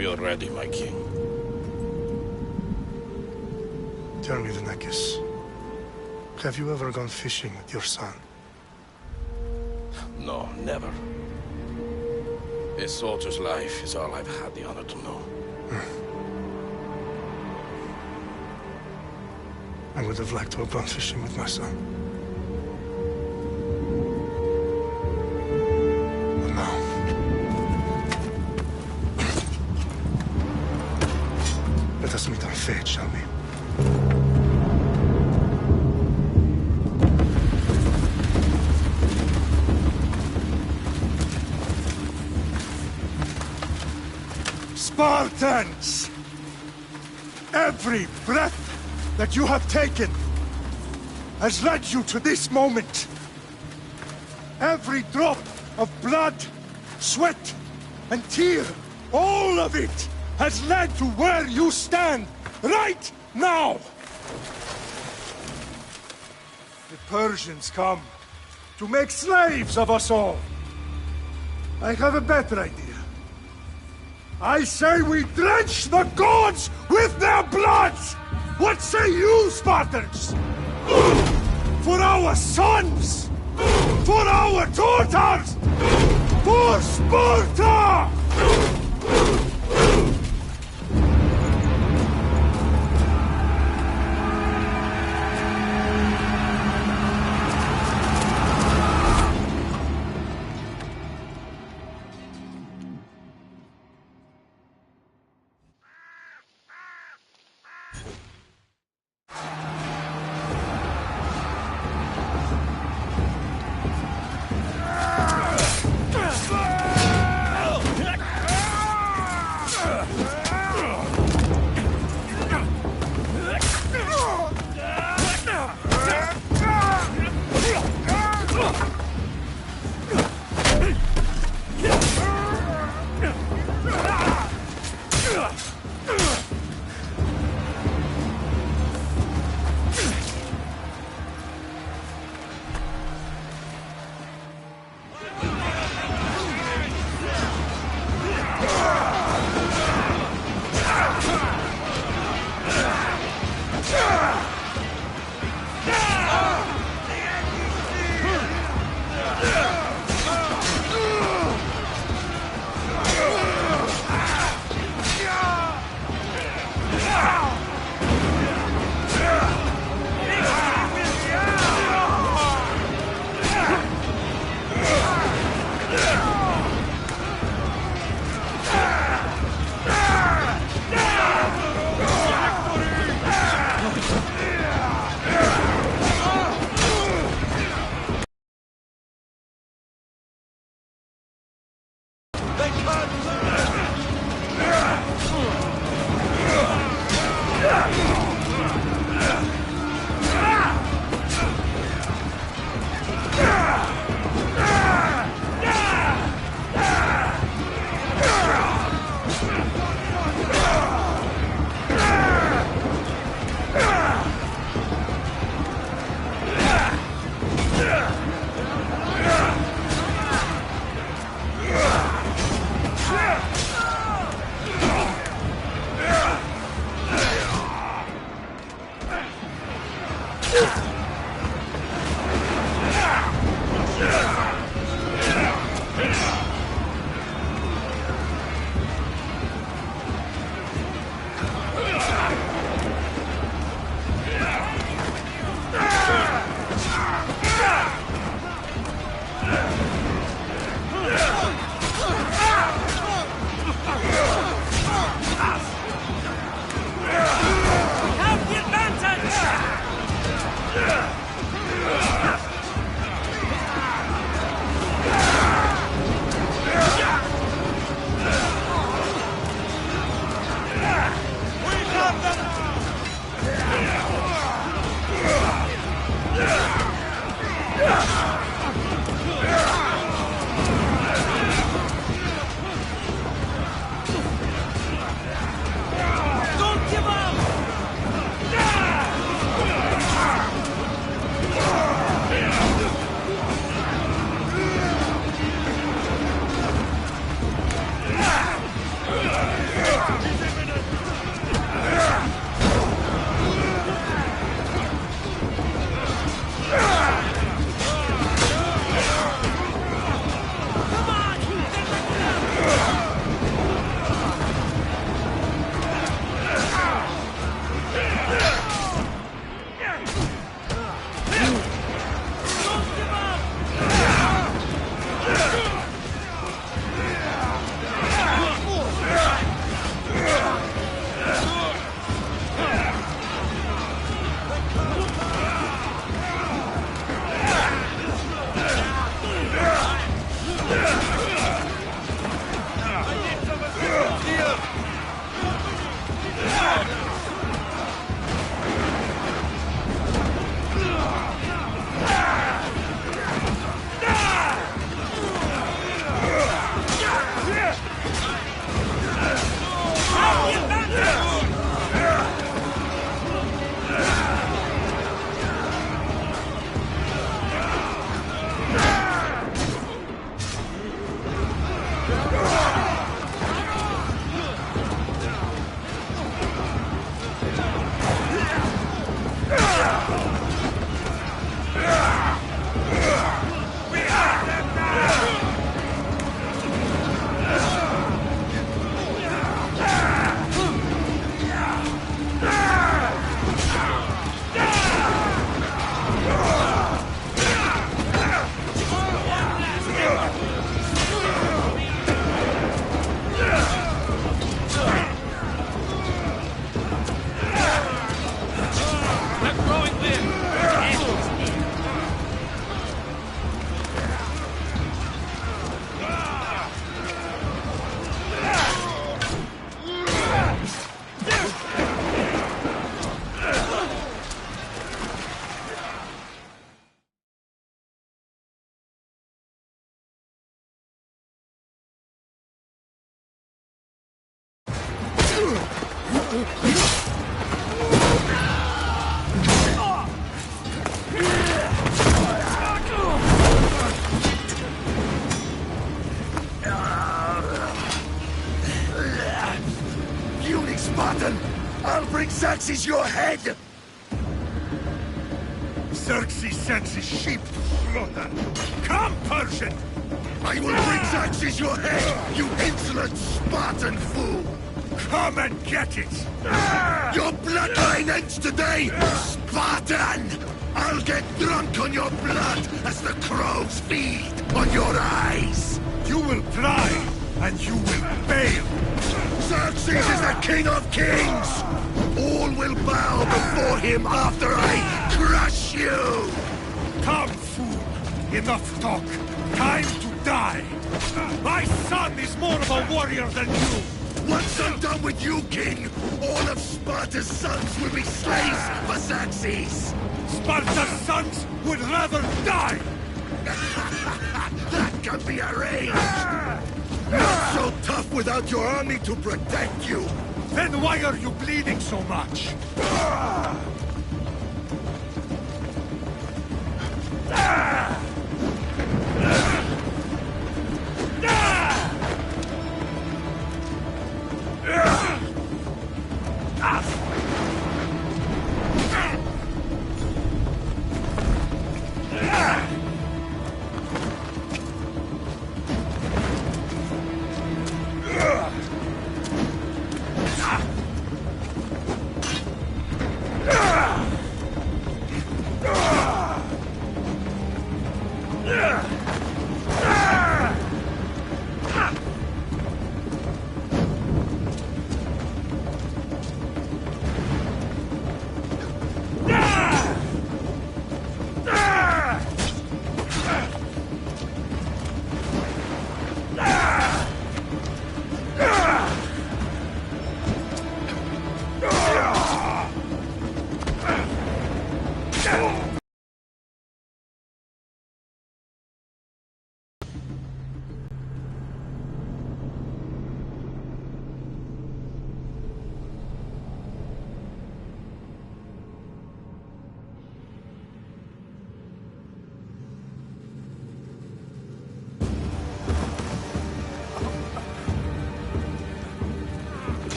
We are ready, my king. Tell me, Venekis, have you ever gone fishing with your son? No, never. A soldier's life is all I've had the honor to know. I would have liked to have gone fishing with my son. But now... let us meet our fate, shall we? Spartans! Every breath that you have taken has led you to this moment. Every drop of blood, sweat, and tear, all of it has led to where you stand right now. The Persians come to make slaves of us all. I have a better idea. I say we drench the gods with their blood! What say you, Spartans? For our sons! For our daughters! For Sparta! Puny Spartan! I'll bring Xerxes your head! Xerxes sends his sheep to slaughter. Come, Persian! I will bring Xerxes your head, you insolent Spartan fool! Come and get it! Your bloodline ends today, Spartan! I'll get drunk on your blood as the crows feed on your eyes! You will try, and you will fail! Xerxes is the king of kings! All will bow before him after I crush you! Come, fool! Enough talk! Time to die! My son is more of a warrior than you! Once I'm done with you, king, all of Sparta's sons will be slaves for Xerxes! Sparta's sons would rather die! That can be arranged! Not so tough without your army to protect you! Then why are you bleeding so much?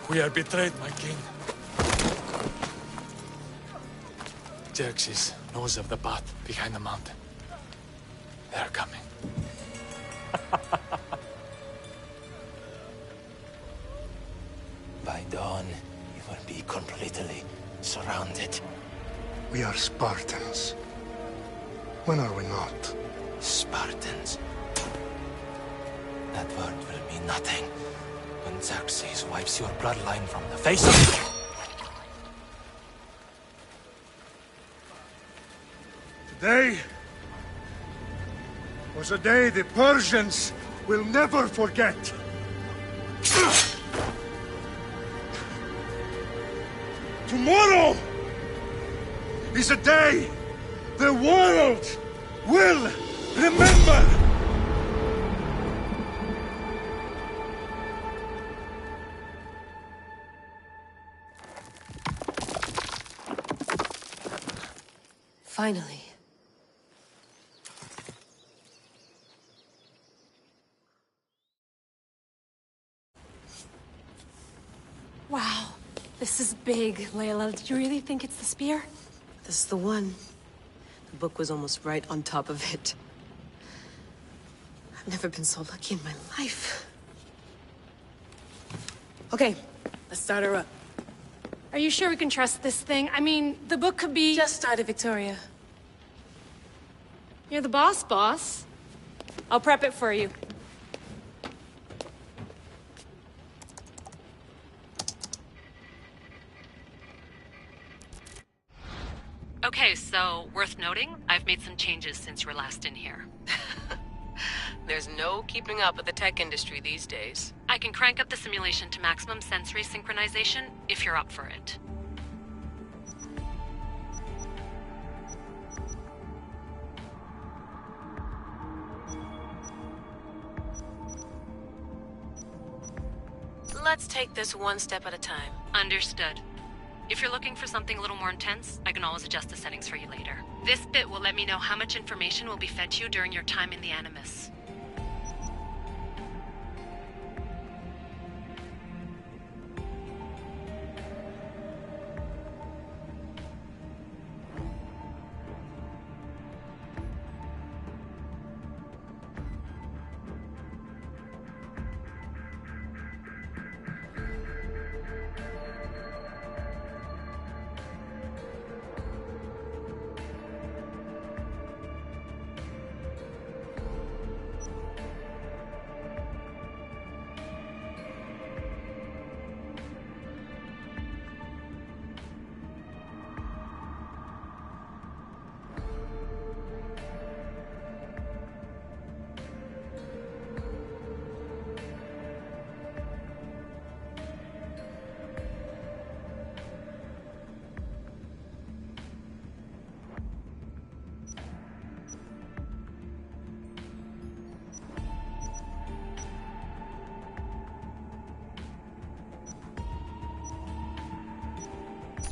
We are betrayed, my king. Xerxes knows of the path behind the mountain. They're coming. By dawn, you will be completely surrounded. We are Spartans. When are we not? Spartans. That word will mean nothing when Xerxes wipes your bloodline from the face of the... Today was a day the Persians will never forget. Tomorrow is a day the world will remember. Finally. Wow, this is big, Layla. Did you really think it's the spear? This is the one. The book was almost right on top of it. I've never been so lucky in my life. Okay, let's start her up. Are you sure we can trust this thing? I mean, the book could be... Just started, Victoria. You're the boss. I'll prep it for you. Okay, so worth noting, I've made some changes since you were last in here. There's no keeping up with the tech industry these days. I can crank up the simulation to maximum sensory synchronization if you're up for it. Let's take this one step at a time. Understood. If you're looking for something a little more intense, I can always adjust the settings for you later. This bit will let me know how much information will be fed to you during your time in the Animus.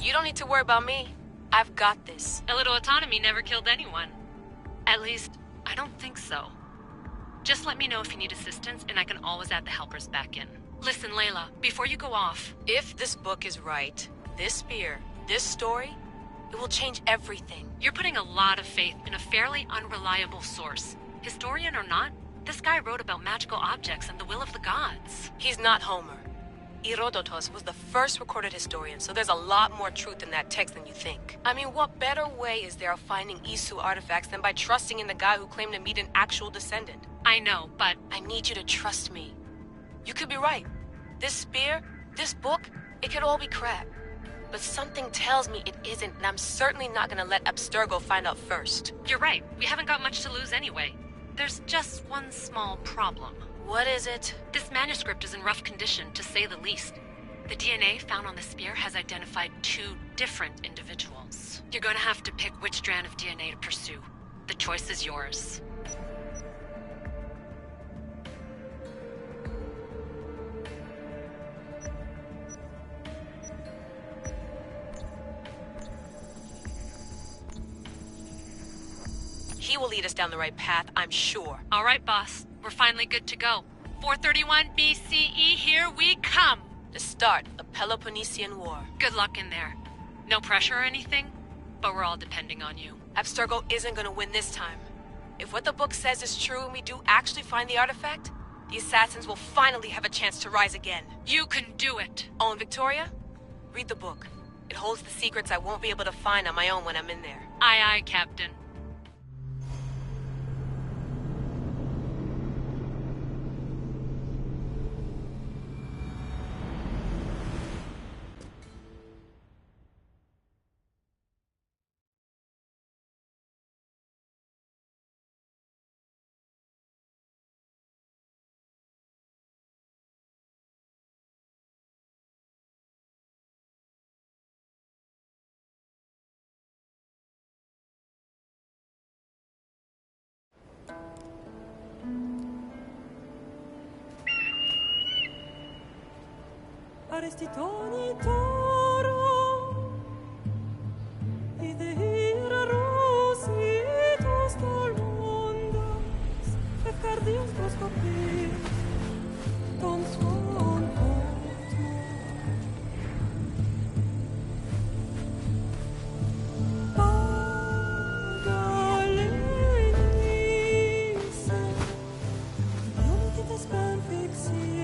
You don't need to worry about me. I've got this. A little autonomy never killed anyone. At least, I don't think so. Just let me know if you need assistance, and I can always add the helpers back in. Listen, Layla, before you go off... If this book is right, this spear, this story, it will change everything. You're putting a lot of faith in a fairly unreliable source. Historian or not, this guy wrote about magical objects and the will of the gods. He's not Homer. Herodotus was the first recorded historian, so there's a lot more truth in that text than you think. I mean, what better way is there of finding Isu artifacts than by trusting in the guy who claimed to meet an actual descendant? I know, but... I need you to trust me. You could be right. This spear, this book, it could all be crap. But something tells me it isn't, and I'm certainly not gonna let Abstergo find out first. You're right. We haven't got much to lose anyway. There's just one small problem. What is it? This manuscript is in rough condition, to say the least. The DNA found on the spear has identified 2 different individuals. You're going to have to pick which strand of DNA to pursue. The choice is yours. He will lead us down the right path, I'm sure. All right, boss. We're finally good to go. 431 BCE, here we come! The start of Peloponnesian War. Good luck in there. No pressure or anything, but we're all depending on you. Abstergo isn't gonna win this time. If what the book says is true and we do actually find the artifact, the Assassins will finally have a chance to rise again. You can do it! Oh, and Victoria? Read the book. It holds the secrets I won't be able to find on my own when I'm in there. Aye, aye, Captain. Arrestitoni toro, idehira rositos tolmondas, efcardios proscopir, ton svon potmo. Pagalenise, iuntites ben fixilialis,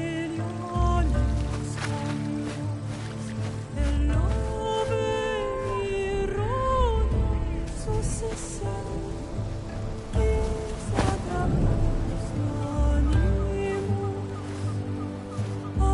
Oh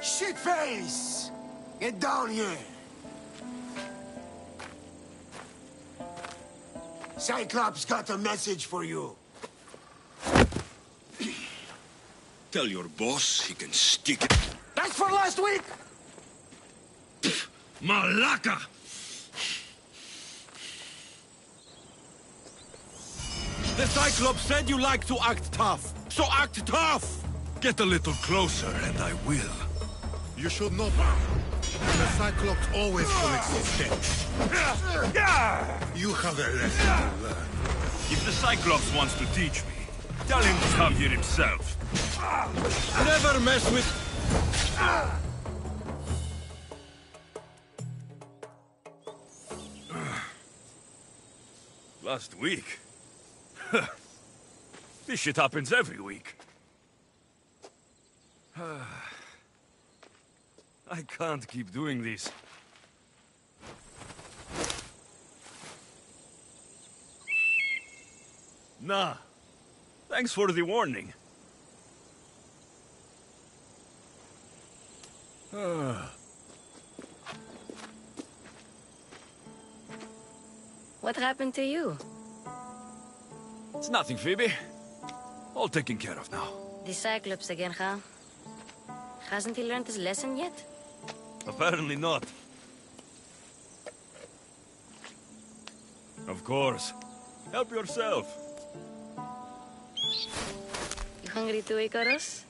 Shitface! Get down here! Cyclops got a message for you. Tell your boss he can stick it. That's for last week! Malaka! The Cyclops said you like to act tough, so act tough! Get a little closer and I will. You should know bow. The Cyclops always collects his debts. You have a lesson to learn. If the Cyclops wants to teach me, tell him to come here himself. Never mess with... Last week? This shit happens every week. I can't keep doing this. Nah. Thanks for the warning. What happened to you? It's nothing, Phoebe. All taken care of now. The Cyclops again, huh? Hasn't he learned his lesson yet? Apparently not. Of course. Help yourself. You hungry too, Icarus?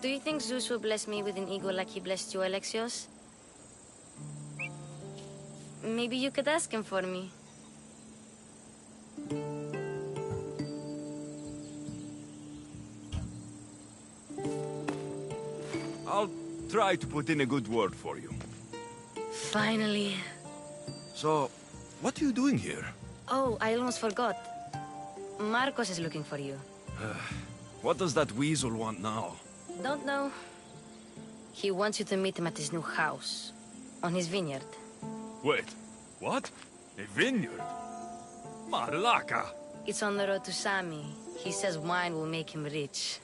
Do you think Zeus will bless me with an ego like he blessed you, Alexios? Maybe you could ask him for me. I'll try to put in a good word for you. Finally. So, what are you doing here? Oh, I almost forgot. Marcos is looking for you. What does that weasel want now? Don't know. He wants you to meet him at his new house. On his vineyard. Wait, what? A vineyard? Malaka! It's on the road to Sami. He says wine will make him rich.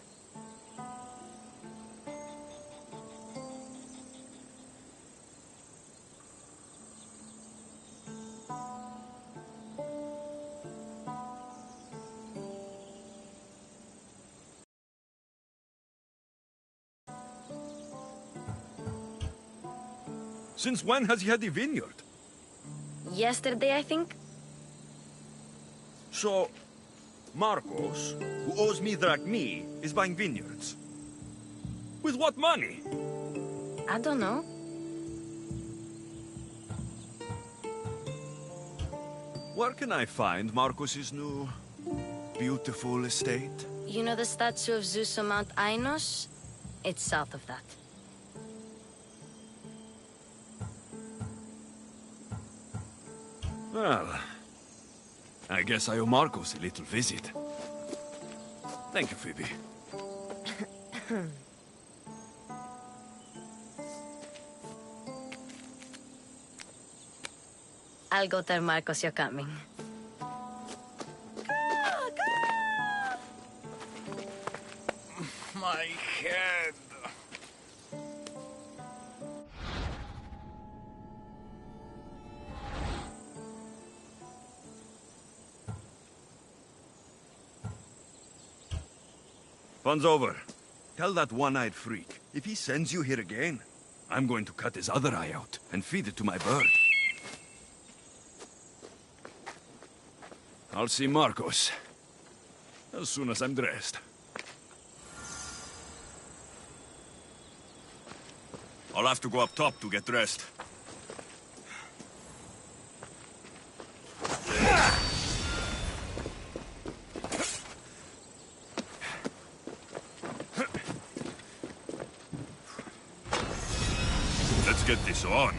Since when has he had a vineyard? Yesterday, I think? So, Marcos, who owes me drachmi, is buying vineyards. With what money? I don't know. Where can I find Marcos's new, beautiful estate? You know the statue of Zeus on Mount Ainos? It's south of that. Well, I guess I owe Marcos a little visit. Thank you, Phoebe. I'll go tell Marcos you're coming. My head. Fun's over. Tell that one-eyed freak, if he sends you here again, I'm going to cut his other eye out and feed it to my bird. I'll see Marcos as soon as I'm dressed. I'll have to go up top to get dressed. Let's get this on.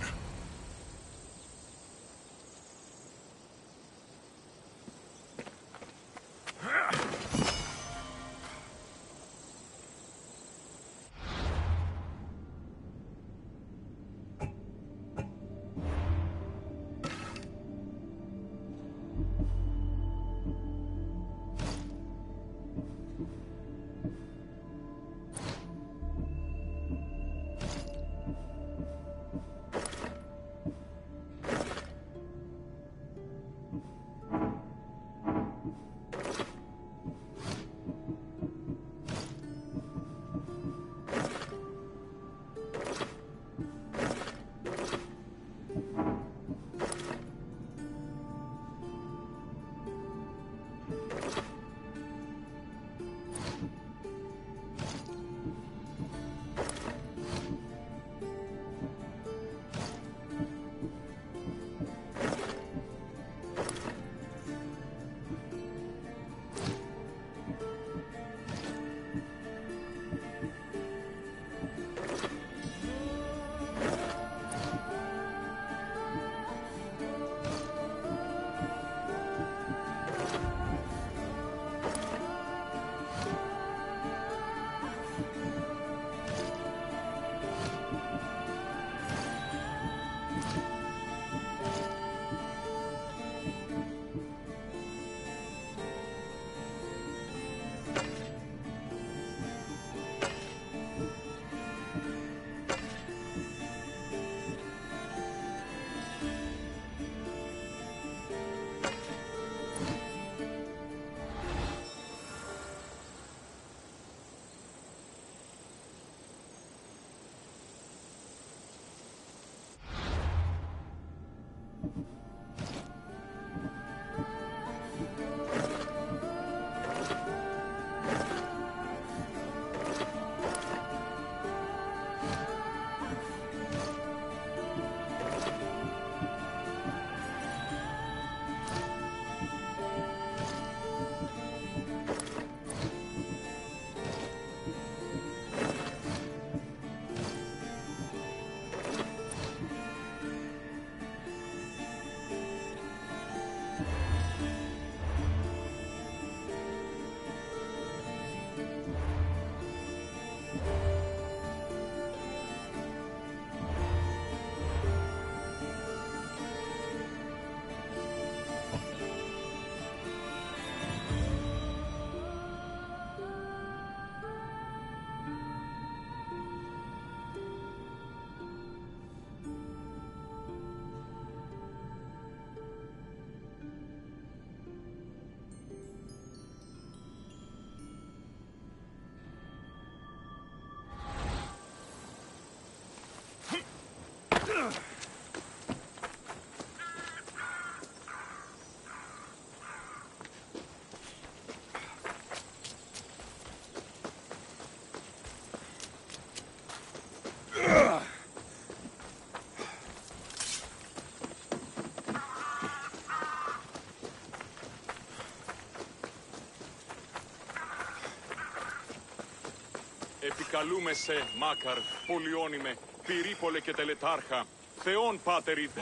Επικαλούμε σε, Μάκαρ, πολυώνυμε, πυρίπολε και τελετάρχα, Θεόν πάτερ είδε.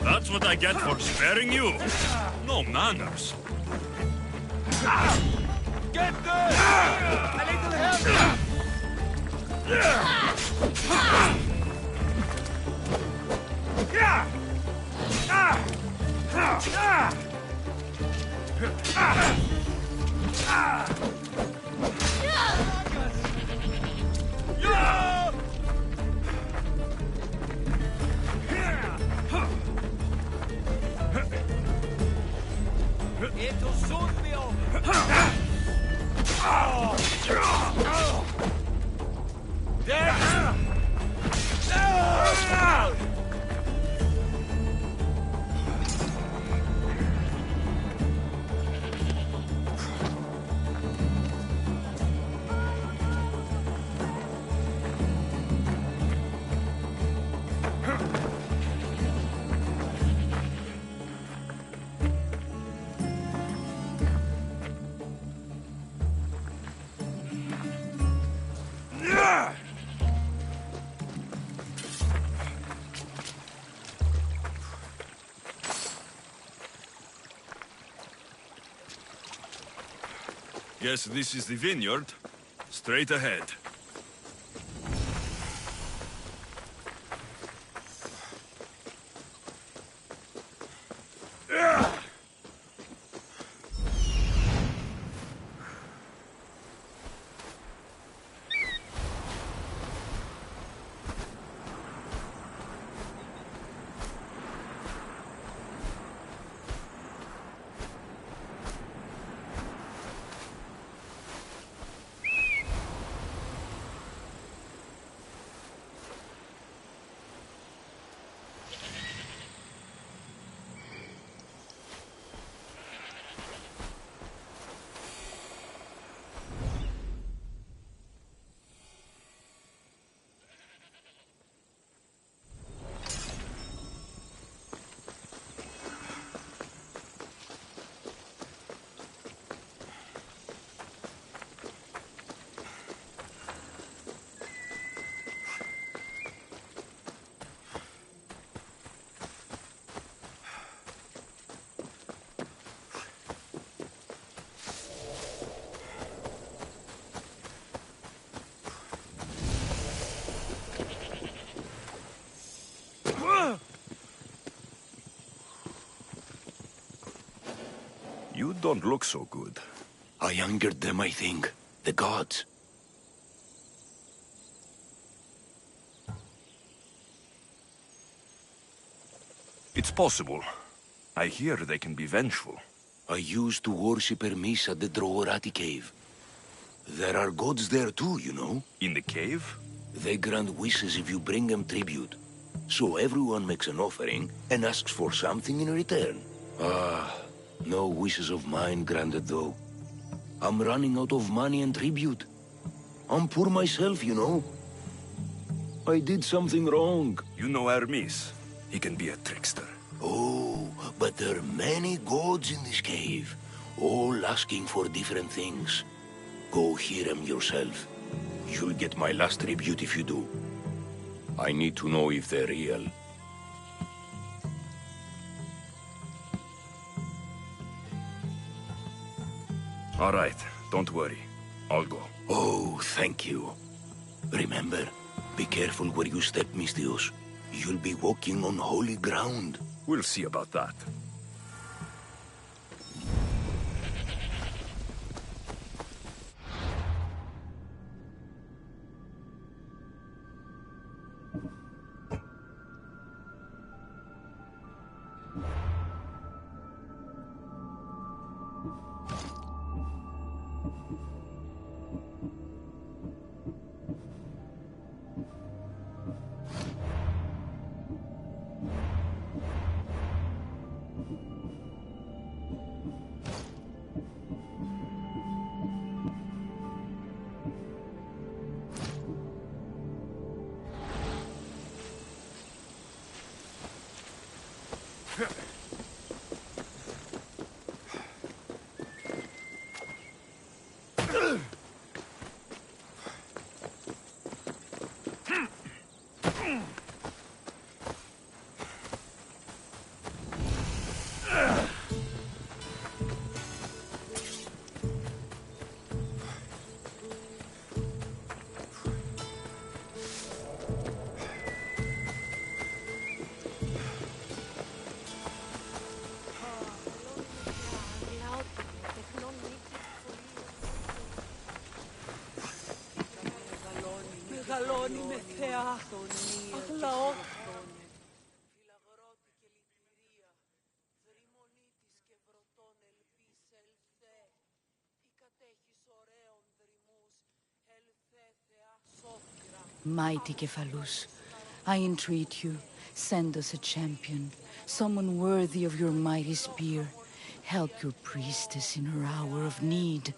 That's what I get for sparing you. No manners. Get this! A little help! It'll soon be over. Guess this is the vineyard. Straight ahead. You don't look so good. I angered them, I think. The gods. It's possible. I hear they can be vengeful. I used to worship Hermes at the Droorati cave. There are gods there too, you know. In the cave? They grant wishes if you bring them tribute. So everyone makes an offering and asks for something in return. No wishes of mine granted though. I'm running out of money and tribute. I'm poor myself, you know. I did something wrong. You know Hermes. He can be a trickster. Oh, but there are many gods in this cave, all asking for different things. Go hear them yourself. You'll get my last tribute if you do. I need to know if they're real. All right, don't worry. I'll go. Oh, thank you. Remember, be careful where you step, Misthios. You'll be walking on holy ground. We'll see about that. Μεγαλώνει με θεά, αχλαό. Mighty Kephalus, I entreat you, send us a champion, someone worthy of your mighty spear. Help your priestess in her hour of need.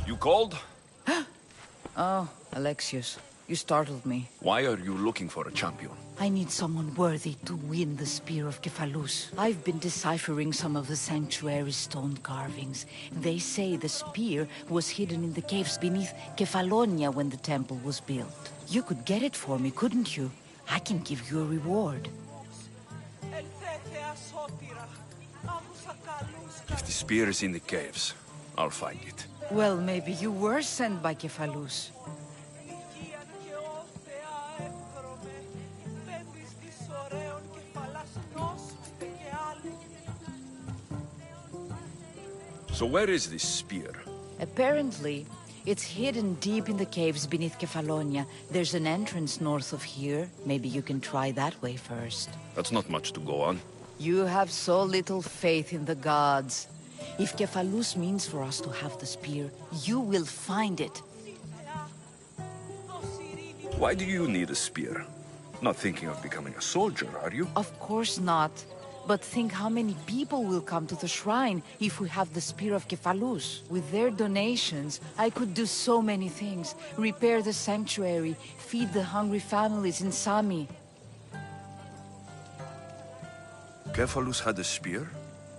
You called? Oh, Alexios, you startled me. Why are you looking for a champion? I need someone worthy to win the spear of Kephalus. I've been deciphering some of the sanctuary's stone carvings. They say the spear was hidden in the caves beneath Kefalonia when the temple was built. You could get it for me, couldn't you? I can give you a reward. If the spear is in the caves, I'll find it. Well, maybe you were sent by Kephalus. So where is this spear? Apparently, it's hidden deep in the caves beneath Kefalonia. There's an entrance north of here. Maybe you can try that way first. That's not much to go on. You have so little faith in the gods. If Kephalus means for us to have the spear, you will find it. Why do you need a spear? Not thinking of becoming a soldier, are you? Of course not. But think how many people will come to the shrine if we have the spear of Kephalus. With their donations, I could do so many things. Repair the sanctuary, feed the hungry families in Sami. Kephalus had a spear?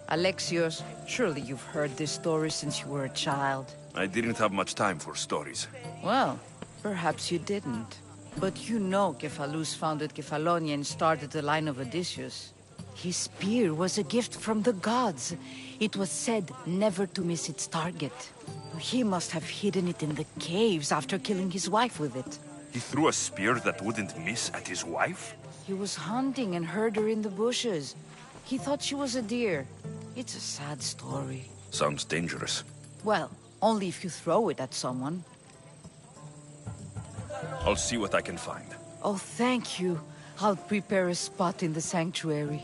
Alexios, surely you've heard this story since you were a child. I didn't have much time for stories. Well, perhaps you didn't. But you know Kephalus founded Kefalonia and started the line of Odysseus. His spear was a gift from the gods. It was said never to miss its target. He must have hidden it in the caves after killing his wife with it. He threw a spear that wouldn't miss at his wife? He was hunting and heard her in the bushes. He thought she was a deer. It's a sad story. Sounds dangerous. Well, only if you throw it at someone. I'll see what I can find. Oh, thank you. I'll prepare a spot in the sanctuary.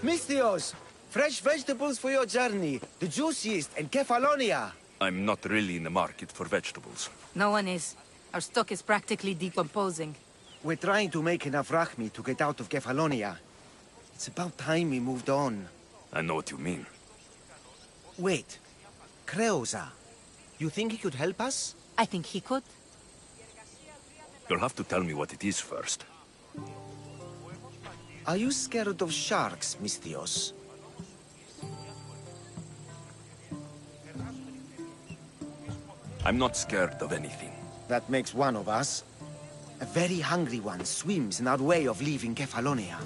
Misthios! Fresh vegetables for your journey. The juiciest in Kefalonia. I'm not really in the market for vegetables. No one is. Our stock is practically decomposing. We're trying to make enough Rahmi to get out of Kefalonia. It's about time we moved on. I know what you mean. Wait. Creosa. You think he could help us? I think he could. You'll have to tell me what it is first. Are you scared of sharks, Misthios? I'm not scared of anything. That makes one of us. A very hungry one swims in our way of leaving Kefalonia.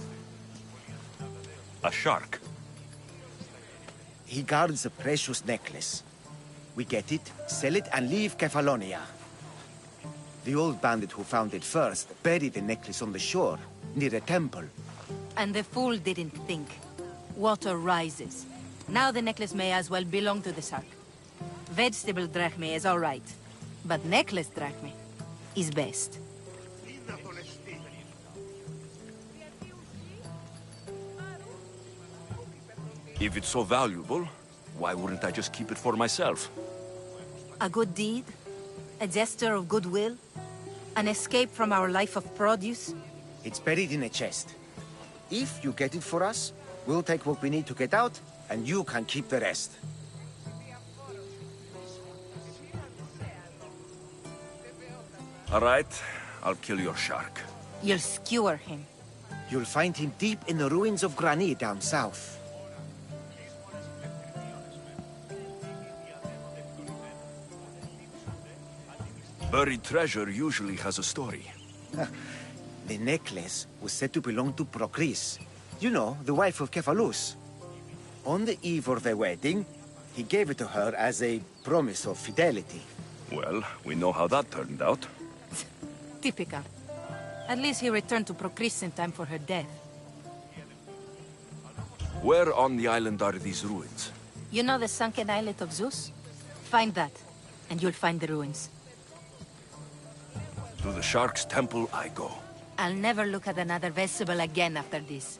A shark? He guards a precious necklace. We get it, sell it, and leave Kefalonia. The old bandit who found it first buried the necklace on the shore, near a temple. And the fool didn't think. Water rises. Now the necklace may as well belong to the shark. Vegetable drachme is all right, but necklace drachme is best. If it's so valuable, why wouldn't I just keep it for myself? A good deed? A gesture of goodwill? An escape from our life of produce? It's buried in a chest. If you get it for us, we'll take what we need to get out, and you can keep the rest. All right, I'll kill your shark. You'll skewer him. You'll find him deep in the ruins of Granit down south. Buried treasure usually has a story. The necklace was said to belong to Procris. You know, the wife of Cephalus. On the eve of their wedding, he gave it to her as a promise of fidelity. Well, we know how that turned out. Typical. At least he returned to Procris in time for her death. Where on the island are these ruins? You know the sunken islet of Zeus? Find that, and you'll find the ruins. To the Shark's temple I go. I'll never look at another vegetable again after this.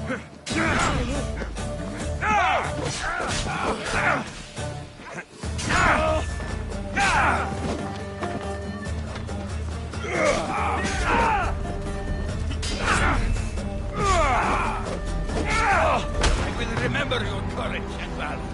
I will remember your courage and valor.